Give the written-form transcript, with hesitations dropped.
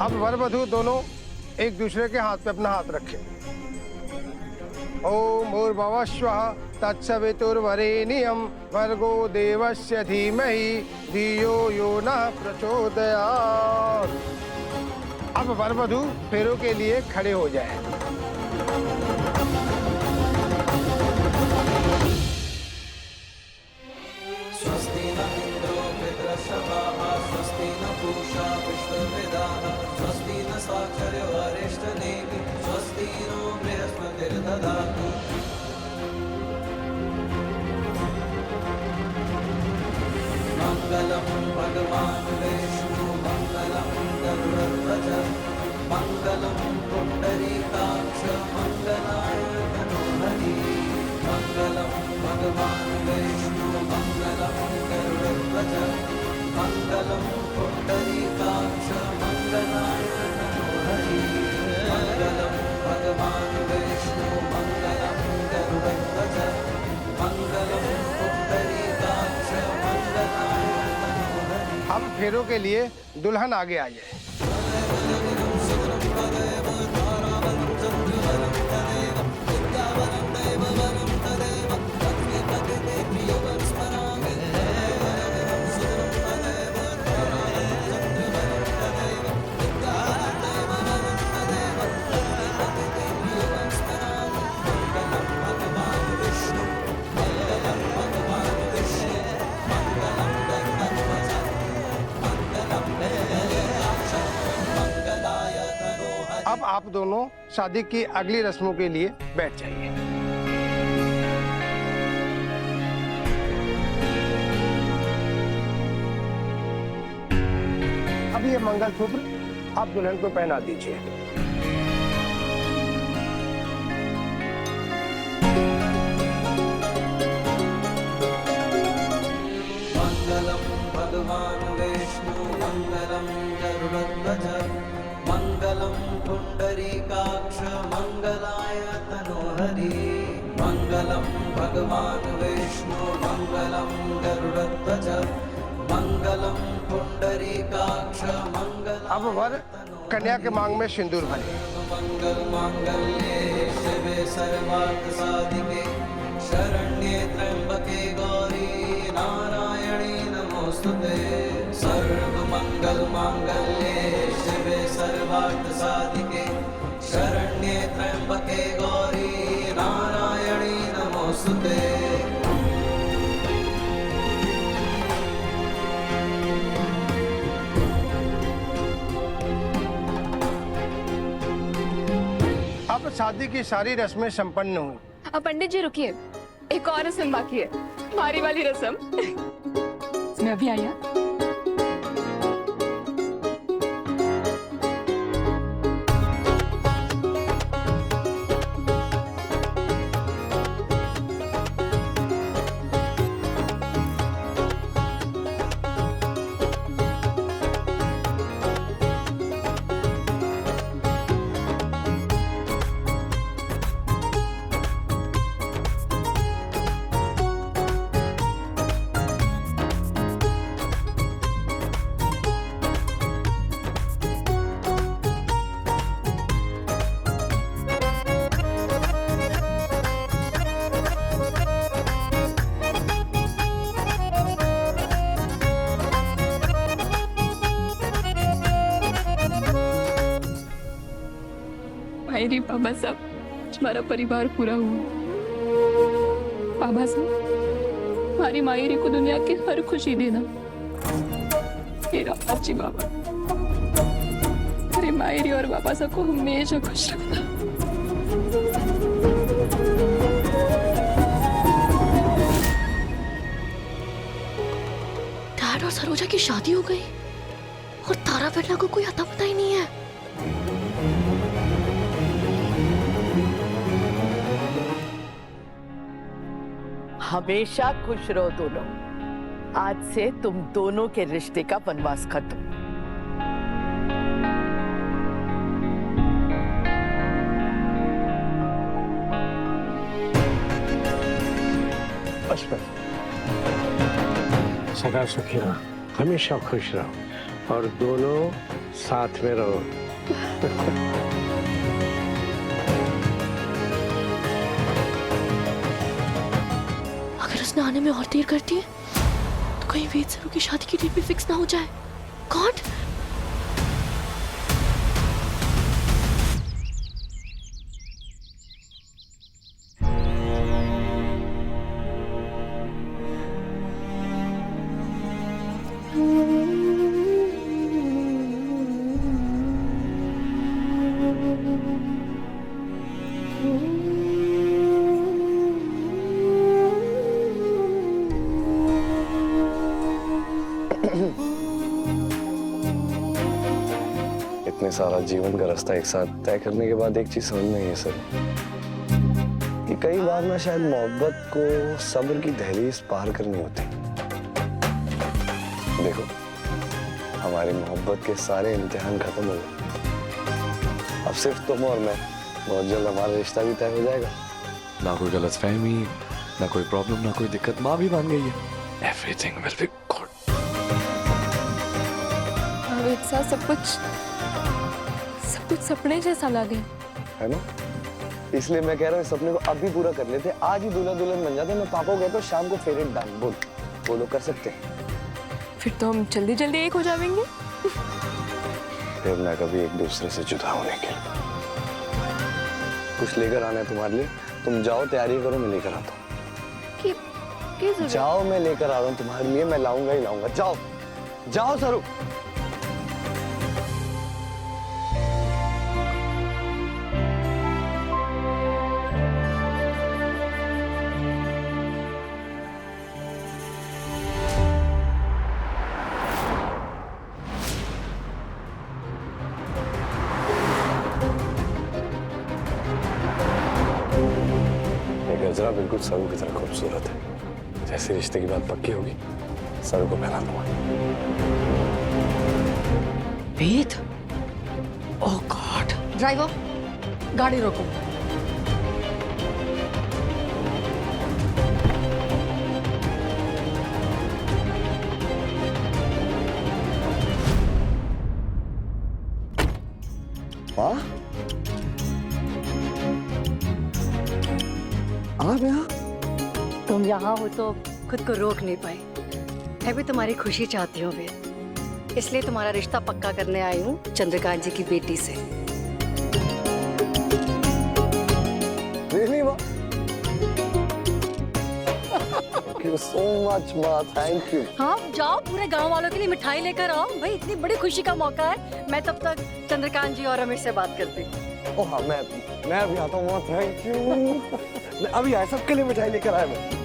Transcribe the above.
अब वर वधू दोनों एक दूसरे के हाथ पे अपना हाथ रखें। ओम भूर्भुवस्वः तत्सवितुर्वरेण्यं भर्गो देवस्य धीमहि धियो यो नः प्रचोदयात्। अब वर वधू फेरों के लिए खड़े हो जाएं। स्वस्ति न इंद्रो वृत्रश्रवाः स्वस्ति न पूषा विश्ववेदाः स्वस्ति न साक्षर्यो अरिष्टनेमिः स्वस्ति नो बृहस्पतिर्दधातु। मंगलम भगवान् विष्णु मंगलम गरुड़ध्वज मंगलम पुंडरीकाक्ष मंगलाय तनोहरि मंगलम भगवान् विष्णु मंगलम गरुड़ध्वज मंगलम पुंडरीकाक्ष मंगलाय तनोहरि मंगलम भगवान् विष्णु मंगलम गरुड़ध्वज मंगलम पुंडरीकाक्ष मंगलाय तनोहरि। अब फेरों के लिए दुल्हन आगे आ जाए। अब आप दोनों शादी की अगली रस्मों के लिए बैठ जाइए। अब ये मंगलसूत्र आप दुल्हन को पहना दीजिए। मंगलम भगवान् विष्णु मंगलम गरुड़ध्वज मंगलम पुंडरीकाक्ष मंगलाय तनोहरि मंगलम भगवान् विष्णु मंगलम गरुड़ध्वज मंगलम पुंडरीकाक्ष मंगल। अब वर कन्या के मांग में सिंदूर भरे। मंगल मांगल्ये शिवे सर्वार्थ साधिके शरण्ये त्र्यंबके गौरी नारायणी नमोस्तुते। सर्व मंगल मांगल्ये शिवे सर्वार्थ साधिके शरण्ये त्र्यंबके गौरी नारायणी नमोस्तुते। अब शादी की सारी रस्में संपन्न हुई। अब पंडित जी रुकिए, एक और रस्म बाकी है, हमारी वाली रस्म। मैं अभी आया। मेरी बाबा साहब, हमारा परिवार पूरा हुआ। बाबा साहब, हमारी मायरी को दुनिया की हर खुशी देना। मेरा अच्छी बाबा, मेरी मायरी और बाबा साहब को हमेशा खुश रखना। डैड और सरोजा की शादी हो गई और तारा बिरला को कोई अता पता ही नहीं है। हमेशा खुश रहो दोनों। आज से तुम दोनों के रिश्ते का वनवास खत्म। बस बस, सदा सुखी रहो, हमेशा खुश रहो और दोनों साथ में रहो। अगर उसने आने में और देर करती है तो कहीं वेद सरू की शादी की डेट भी फिक्स ना हो जाए। गॉड। इतने सारा जीवन का रास्ता एक साथ तय करने के बाद एक चीज समझ में आई है सर कि कई बार ना शायद मोहब्बत को सब्र की दहलीज पार करनी होती। देखो हमारी मोहब्बत के सारे इम्तिहान खत्म हो गए। अब सिर्फ तुम और मैं, बहुत जल्द हमारा रिश्ता भी तय हो जाएगा। ना कोई गलतफहमी, ना कोई प्रॉब्लम, ना कोई दिक्कत। माँ भी मान गई है। Everything will be good. एक साथ सब कुछ सपने जैसा लगे है ना? इसलिए मैं कह रहा हूँ इस सपने को अभी पूरा कर लेते। आज ही दूल्हा दुल्हन बन जाते। मैं पापा को कहता हूँ शाम को फेरे डाल। बोल वो लोग कर सकते हैं। फिर तो हम जल्दी जल्दी एक हो जाएंगे। फिर ना कभी एक दूसरे से जुदा होने के लिए। कुछ लेकर आना है तुम्हारे लिए। तुम जाओ, तैयारी करो, मैं लेकर आता हूँ। जाओ, मैं लेकर आ रहा हूँ तुम्हारे लिए। मैं लाऊंगा ही लाऊंगा। जाओ जाओ सरू। गजरा बिल्कुल सरू की तरह खूबसूरत है। जैसे रिश्ते की बात पक्की होगी सरू को पहना दूंगा। वेद, ओह गॉड। ड्राइवर, गाड़ी रोको। हाँ? तुम यहाँ हो तो खुद को रोक नहीं पाए। मैं भी तुम्हारी खुशी चाहती हूँ वेद, इसलिए तुम्हारा रिश्ता पक्का करने आई हूँ चंद्रकांत जी की बेटी से। Really, Ma? Thank you so much, Ma. Thank you. हाँ जाओ, पूरे गांव वालों के लिए मिठाई लेकर आओ। भाई इतनी बड़ी खुशी का मौका है। मैं तब तक चंद्रकांत जी और रमेश से बात करती हूँ। ओह हाँ, मैं अभी आता हूँ। Thank you. मैं अभी आया, सबके लिए मिठाई लेकर आया मैं।